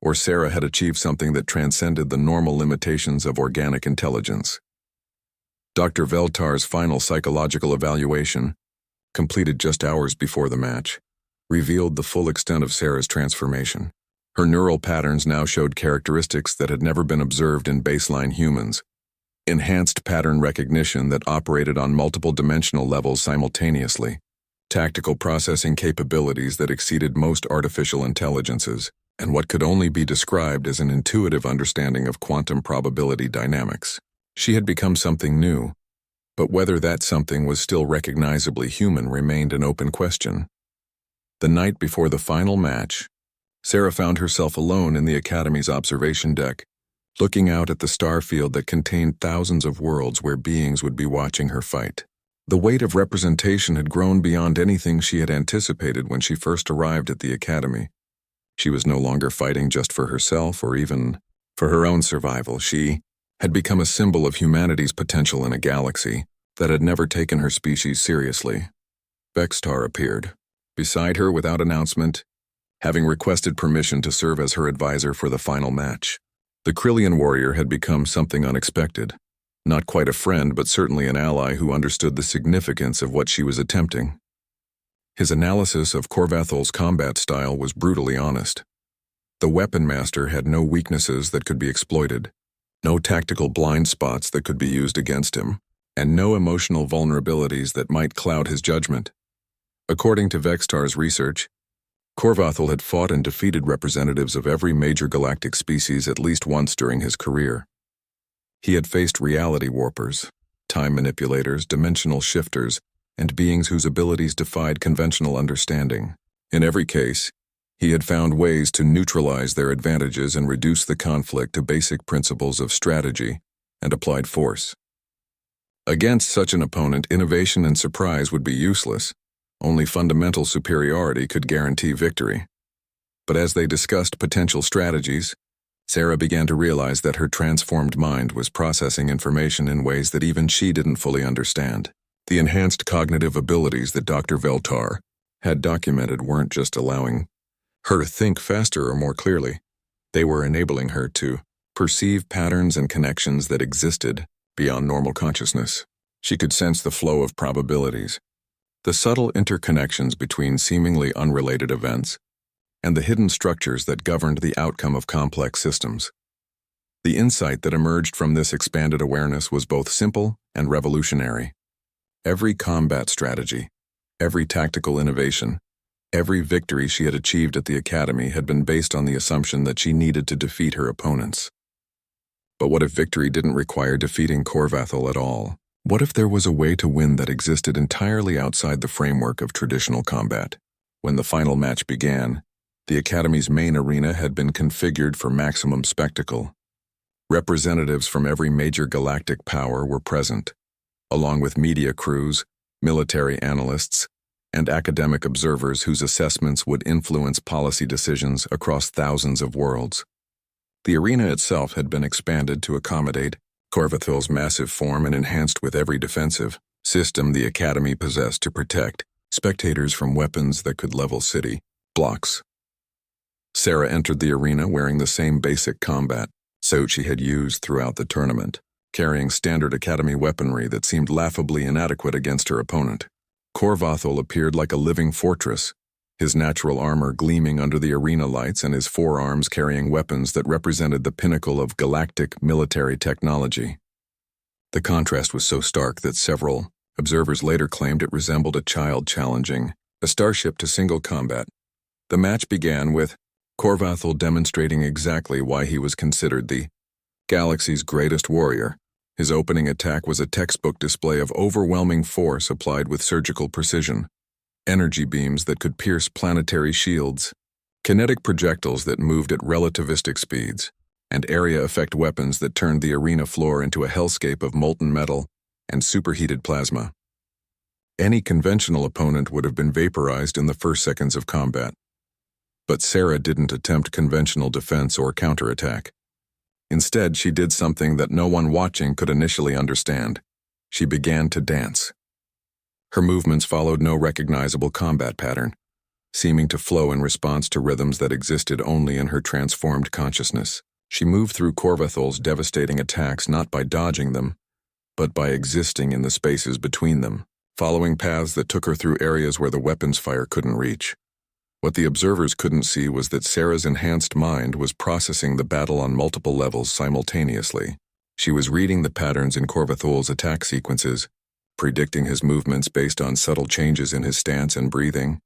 or Sarah had achieved something that transcended the normal limitations of organic intelligence. Dr. Veltar's final psychological evaluation, completed just hours before the match, revealed the full extent of Sarah's transformation. Her neural patterns now showed characteristics that had never been observed in baseline humans. Enhanced pattern recognition that operated on multiple dimensional levels simultaneously, tactical processing capabilities that exceeded most artificial intelligences, and what could only be described as an intuitive understanding of quantum probability dynamics. She had become something new, but whether that something was still recognizably human remained an open question. The night before the final match, Sarah found herself alone in the Academy's observation deck, looking out at the star field that contained thousands of worlds where beings would be watching her fight. The weight of representation had grown beyond anything she had anticipated when she first arrived at the Academy. She was no longer fighting just for herself or even for her own survival. She had become a symbol of humanity's potential in a galaxy that had never taken her species seriously. Vextar appeared, beside her without announcement, having requested permission to serve as her advisor for the final match. The Krillian warrior had become something unexpected. Not quite a friend, but certainly an ally who understood the significance of what she was attempting. His analysis of Corvathul's combat style was brutally honest. The weapon master had no weaknesses that could be exploited, no tactical blind spots that could be used against him, and no emotional vulnerabilities that might cloud his judgment. According to Vextar's research, Corvathul had fought and defeated representatives of every major galactic species at least once during his career. He had faced reality warpers, time manipulators, dimensional shifters, and beings whose abilities defied conventional understanding. In every case, He had found ways to neutralize their advantages and reduce the conflict to basic principles of strategy and applied force. Against such an opponent, innovation and surprise would be useless. Only fundamental superiority could guarantee victory. But as they discussed potential strategies, Sarah began to realize that her transformed mind was processing information in ways that even she didn't fully understand. The enhanced cognitive abilities that Dr. Veltar had documented weren't just allowing her to think faster or more clearly. They were enabling her to perceive patterns and connections that existed beyond normal consciousness. She could sense the flow of probabilities, the subtle interconnections between seemingly unrelated events, and the hidden structures that governed the outcome of complex systems. The insight that emerged from this expanded awareness was both simple and revolutionary. Every combat strategy, every tactical innovation, every victory she had achieved at the Academy had been based on the assumption that she needed to defeat her opponents. But what if victory didn't require defeating Corvathel at all? What if there was a way to win that existed entirely outside the framework of traditional combat? When the final match began, the Academy's main arena had been configured for maximum spectacle. Representatives from every major galactic power were present, along with media crews, military analysts, and academic observers whose assessments would influence policy decisions across thousands of worlds. The arena itself had been expanded to accommodate Corvathel's massive form and enhanced with every defensive system the Academy possessed to protect spectators from weapons that could level city blocks. Sarah entered the arena wearing the same basic combat suit she had used throughout the tournament, carrying standard Academy weaponry that seemed laughably inadequate against her opponent. Corvathel appeared like a living fortress, his natural armor gleaming under the arena lights and his forearms carrying weapons that represented the pinnacle of galactic military technology. The contrast was so stark that several observers later claimed it resembled a child challenging a starship to single combat. The match began with Corvathel demonstrating exactly why he was considered the galaxy's greatest warrior. His opening attack was a textbook display of overwhelming force applied with surgical precision. Energy beams that could pierce planetary shields, kinetic projectiles that moved at relativistic speeds, and area effect weapons that turned the arena floor into a hellscape of molten metal and superheated plasma. Any conventional opponent would have been vaporized in the first seconds of combat. But Sarah didn't attempt conventional defense or counterattack. Instead, she did something that no one watching could initially understand. She began to dance. Her movements followed no recognizable combat pattern, seeming to flow in response to rhythms that existed only in her transformed consciousness. She moved through Corvathel's devastating attacks not by dodging them, but by existing in the spaces between them, following paths that took her through areas where the weapon's fire couldn't reach. What the observers couldn't see was that Sarah's enhanced mind was processing the battle on multiple levels simultaneously. She was reading the patterns in Corvathel's attack sequences, predicting his movements based on subtle changes in his stance and breathing,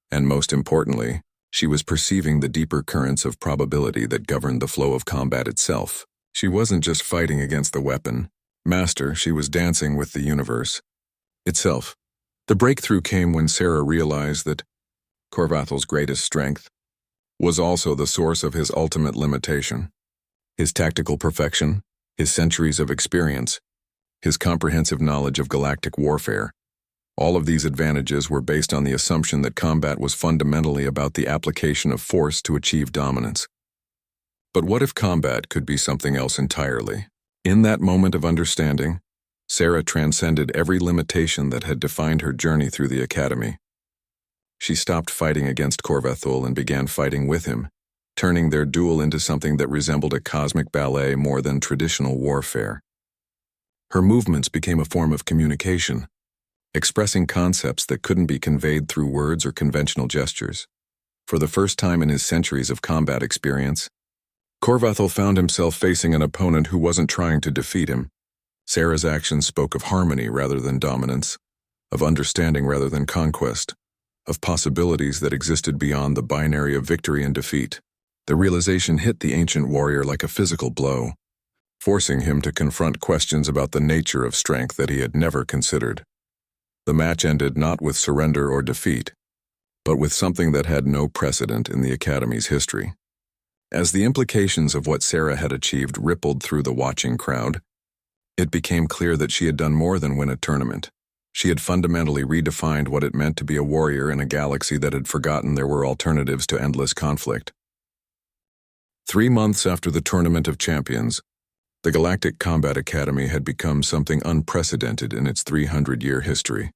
and most importantly, she was perceiving the deeper currents of probability that governed the flow of combat itself. She wasn't just fighting against the weapon, master, she was dancing with the universe itself. The breakthrough came when Sarah realized that Corvathel's greatest strength was also the source of his ultimate limitation. His tactical perfection, his centuries of experience, his comprehensive knowledge of galactic warfare. All of these advantages were based on the assumption that combat was fundamentally about the application of force to achieve dominance. But what if combat could be something else entirely? In that moment of understanding, Sarah transcended every limitation that had defined her journey through the Academy. She stopped fighting against Corvathel and began fighting with him, turning their duel into something that resembled a cosmic ballet more than traditional warfare. Her movements became a form of communication, expressing concepts that couldn't be conveyed through words or conventional gestures. For the first time in his centuries of combat experience, Corvathel found himself facing an opponent who wasn't trying to defeat him. Sarah's actions spoke of harmony rather than dominance, of understanding rather than conquest, of possibilities that existed beyond the binary of victory and defeat. The realization hit the ancient warrior like a physical blow, forcing him to confront questions about the nature of strength that he had never considered. The match ended not with surrender or defeat, but with something that had no precedent in the Academy's history. As the implications of what Sarah had achieved rippled through the watching crowd, it became clear that she had done more than win a tournament. She had fundamentally redefined what it meant to be a warrior in a galaxy that had forgotten there were alternatives to endless conflict. 3 months after the Tournament of Champions, the Galactic Combat Academy had become something unprecedented in its 300-year history.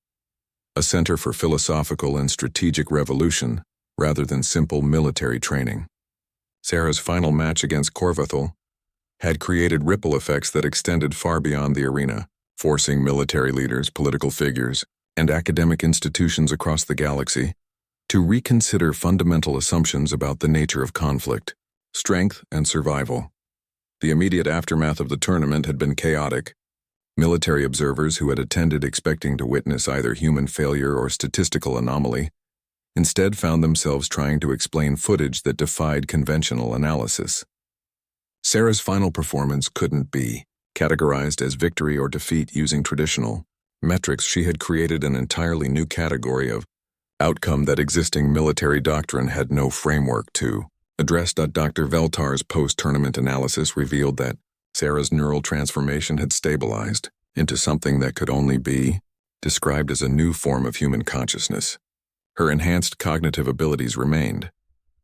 A center for philosophical and strategic revolution, rather than simple military training. Sarah's final match against Corvathel had created ripple effects that extended far beyond the arena, forcing military leaders, political figures, and academic institutions across the galaxy to reconsider fundamental assumptions about the nature of conflict, strength, and survival. The immediate aftermath of the tournament had been chaotic. Military observers who had attended expecting to witness either human failure or statistical anomaly instead found themselves trying to explain footage that defied conventional analysis. Sarah's final performance couldn't be categorized as victory or defeat using traditional metrics. She had created an entirely new category of outcome that existing military doctrine had no framework to address. Dr. Veltar's post-tournament analysis revealed that Sarah's neural transformation had stabilized into something that could only be described as a new form of human consciousness. Her enhanced cognitive abilities remained,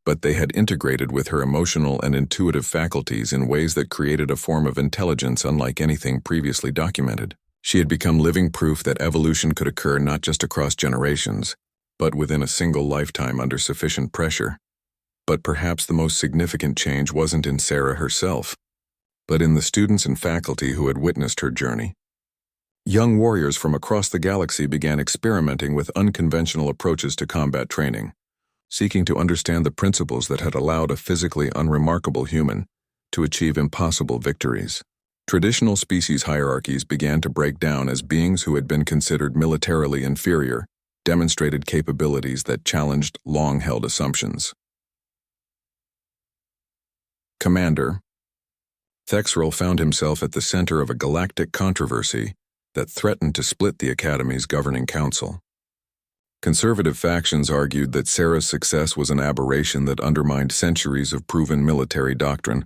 but they had integrated with her emotional and intuitive faculties in ways that created a form of intelligence unlike anything previously documented. She had become living proof that evolution could occur not just across generations, but within a single lifetime under sufficient pressure. But perhaps the most significant change wasn't in Sarah herself, but in the students and faculty who had witnessed her journey. Young warriors from across the galaxy began experimenting with unconventional approaches to combat training, seeking to understand the principles that had allowed a physically unremarkable human to achieve impossible victories. Traditional species hierarchies began to break down as beings who had been considered militarily inferior demonstrated capabilities that challenged long-held assumptions. Commander Thexrel found himself at the center of a galactic controversy that threatened to split the Academy's governing council. Conservative factions argued that Sarah's success was an aberration that undermined centuries of proven military doctrine,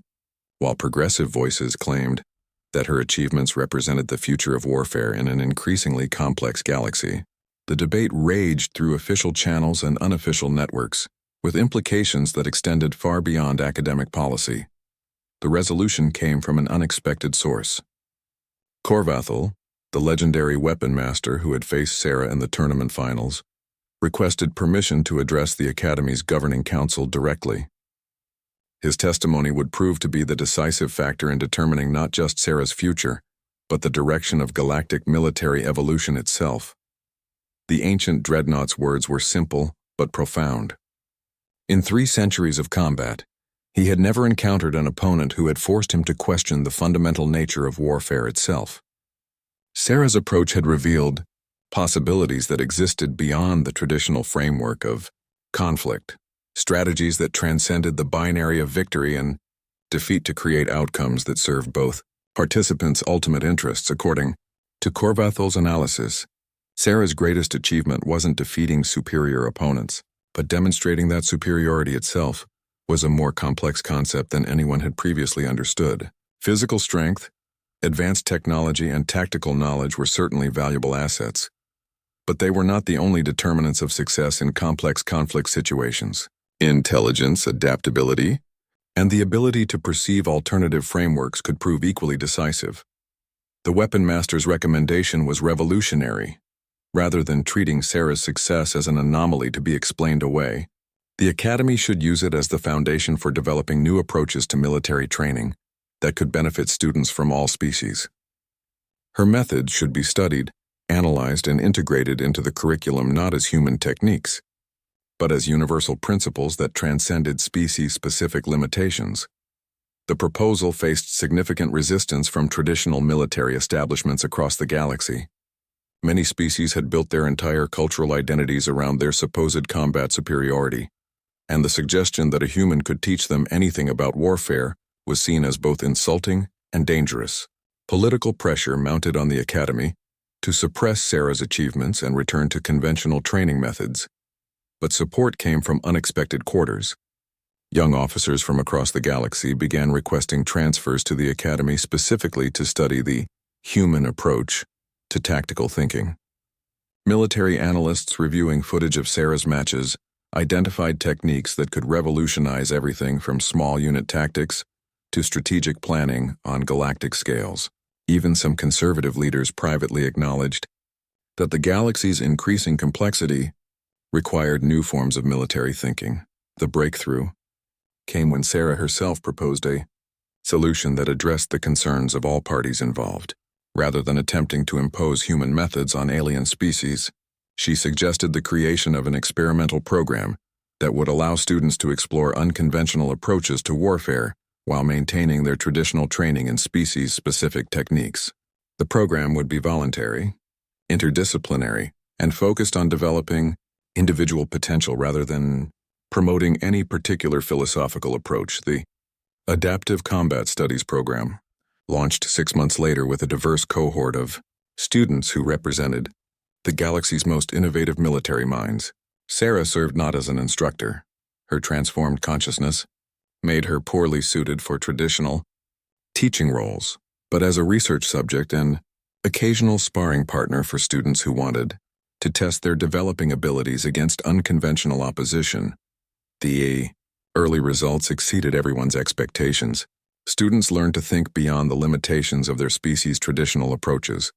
while progressive voices claimed that her achievements represented the future of warfare in an increasingly complex galaxy. The debate raged through official channels and unofficial networks, with implications that extended far beyond academic policy. The resolution came from an unexpected source. Corvathel, the legendary weapon master who had faced Sarah in the tournament finals, requested permission to address the Academy's governing council directly. His testimony would prove to be the decisive factor in determining not just Sarah's future, but the direction of galactic military evolution itself. The ancient dreadnought's words were simple but profound. In 3 centuries of combat, he had never encountered an opponent who had forced him to question the fundamental nature of warfare itself. Sarah's approach had revealed possibilities that existed beyond the traditional framework of conflict, strategies that transcended the binary of victory and defeat to create outcomes that served both participants' ultimate interests. According to Corvathel's analysis, Sarah's greatest achievement wasn't defeating superior opponents, but demonstrating that superiority itself was a more complex concept than anyone had previously understood. Physical strength, advanced technology, and tactical knowledge were certainly valuable assets, but they were not the only determinants of success in complex conflict situations. Intelligence, adaptability, and the ability to perceive alternative frameworks could prove equally decisive. The weapon master's recommendation was revolutionary. Rather than treating Sarah's success as an anomaly to be explained away, the Academy should use it as the foundation for developing new approaches to military training that could benefit students from all species. Her methods should be studied, analyzed, and integrated into the curriculum not as human techniques, but as universal principles that transcended species-specific limitations. The proposal faced significant resistance from traditional military establishments across the galaxy. Many species had built their entire cultural identities around their supposed combat superiority, and the suggestion that a human could teach them anything about warfare was seen as both insulting and dangerous. Political pressure mounted on the Academy to suppress Sarah's achievements and return to conventional training methods. but support came from unexpected quarters. Young officers from across the galaxy began requesting transfers to the Academy specifically to study the human approach to tactical thinking. Military analysts reviewing footage of Sarah's matches identified techniques that could revolutionize everything from small unit tactics to strategic planning on galactic scales. Even some conservative leaders privately acknowledged that the galaxy's increasing complexity required new forms of military thinking. The breakthrough came when Sarah herself proposed a solution that addressed the concerns of all parties involved. Rather than attempting to impose human methods on alien species, she suggested the creation of an experimental program that would allow students to explore unconventional approaches to warfare while maintaining their traditional training in species-specific techniques. The program would be voluntary, interdisciplinary, and focused on developing individual potential rather than promoting any particular philosophical approach. The Adaptive Combat Studies program, launched 6 months later with a diverse cohort of students who represented the galaxy's most innovative military minds. Sarah served not as an instructor. Her transformed consciousness made her poorly suited for traditional teaching roles, but as a research subject and occasional sparring partner for students who wanted to test their developing abilities against unconventional opposition. The early results exceeded everyone's expectations. Students learned to think beyond the limitations of their species' traditional approaches,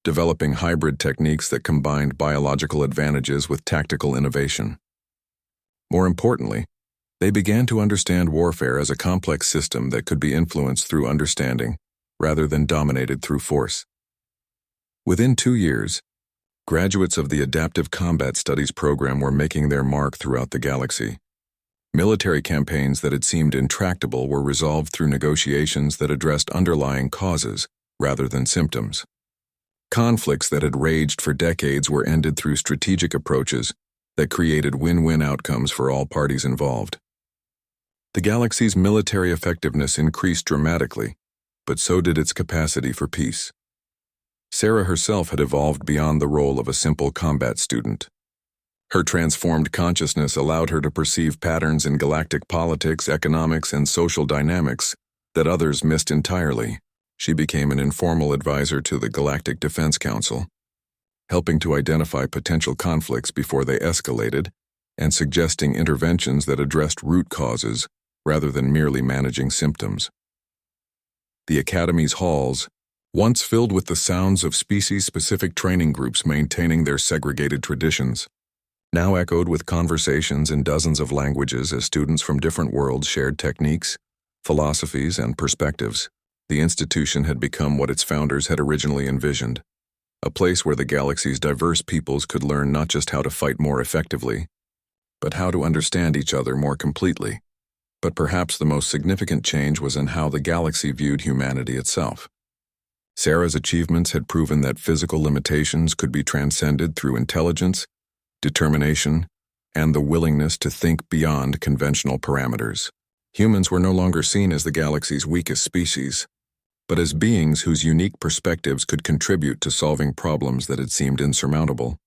developing hybrid techniques that combined biological advantages with tactical innovation. More importantly, they began to understand warfare as a complex system that could be influenced through understanding rather than dominated through force. Within 2 years, graduates of the Adaptive Combat Studies program were making their mark throughout the galaxy. Military campaigns that had seemed intractable were resolved through negotiations that addressed underlying causes rather than symptoms. Conflicts that had raged for decades were ended through strategic approaches that created win-win outcomes for all parties involved. The galaxy's military effectiveness increased dramatically, but so did its capacity for peace. Sarah herself had evolved beyond the role of a simple combat student. Her transformed consciousness allowed her to perceive patterns in galactic politics, economics, and social dynamics that others missed entirely. She became an informal advisor to the Galactic Defense Council, helping to identify potential conflicts before they escalated and suggesting interventions that addressed root causes rather than merely managing symptoms. The Academy's halls, once filled with the sounds of species-specific training groups maintaining their segregated traditions, now echoed with conversations in dozens of languages as students from different worlds shared techniques, philosophies, and perspectives. The institution had become what its founders had originally envisioned, a place where the galaxy's diverse peoples could learn not just how to fight more effectively, but how to understand each other more completely. But perhaps the most significant change was in how the galaxy viewed humanity itself. Sarah's achievements had proven that physical limitations could be transcended through intelligence, determination, and the willingness to think beyond conventional parameters. Humans were no longer seen as the galaxy's weakest species, but as beings whose unique perspectives could contribute to solving problems that had seemed insurmountable.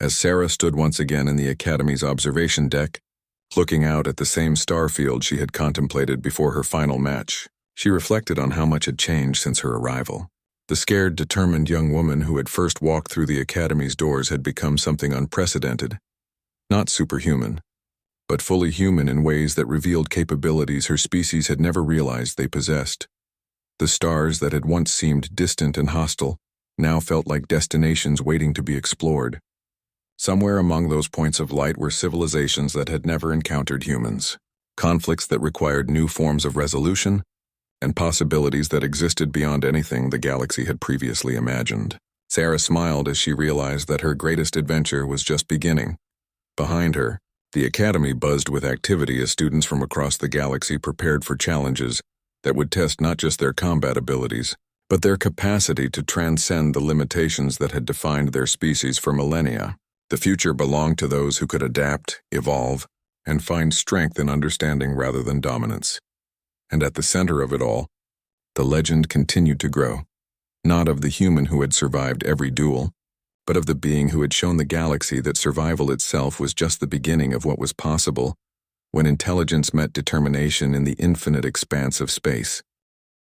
As Sarah stood once again in the Academy's observation deck, looking out at the same star field she had contemplated before her final match, she reflected on how much had changed since her arrival. The scared, determined young woman who had first walked through the Academy's doors had become something unprecedented, not superhuman, but fully human in ways that revealed capabilities her species had never realized they possessed. The stars that had once seemed distant and hostile now felt like destinations waiting to be explored. Somewhere among those points of light were civilizations that had never encountered humans, conflicts that required new forms of resolution, and possibilities that existed beyond anything the galaxy had previously imagined. Sarah smiled as she realized that her greatest adventure was just beginning. Behind her, the Academy buzzed with activity as students from across the galaxy prepared for challenges that would test not just their combat abilities, but their capacity to transcend the limitations that had defined their species for millennia. The future belonged to those who could adapt, evolve, and find strength in understanding rather than dominance. And at the center of it all, the legend continued to grow, not of the human who had survived every duel, but of the being who had shown the galaxy that survival itself was just the beginning of what was possible when intelligence met determination in the infinite expanse of space.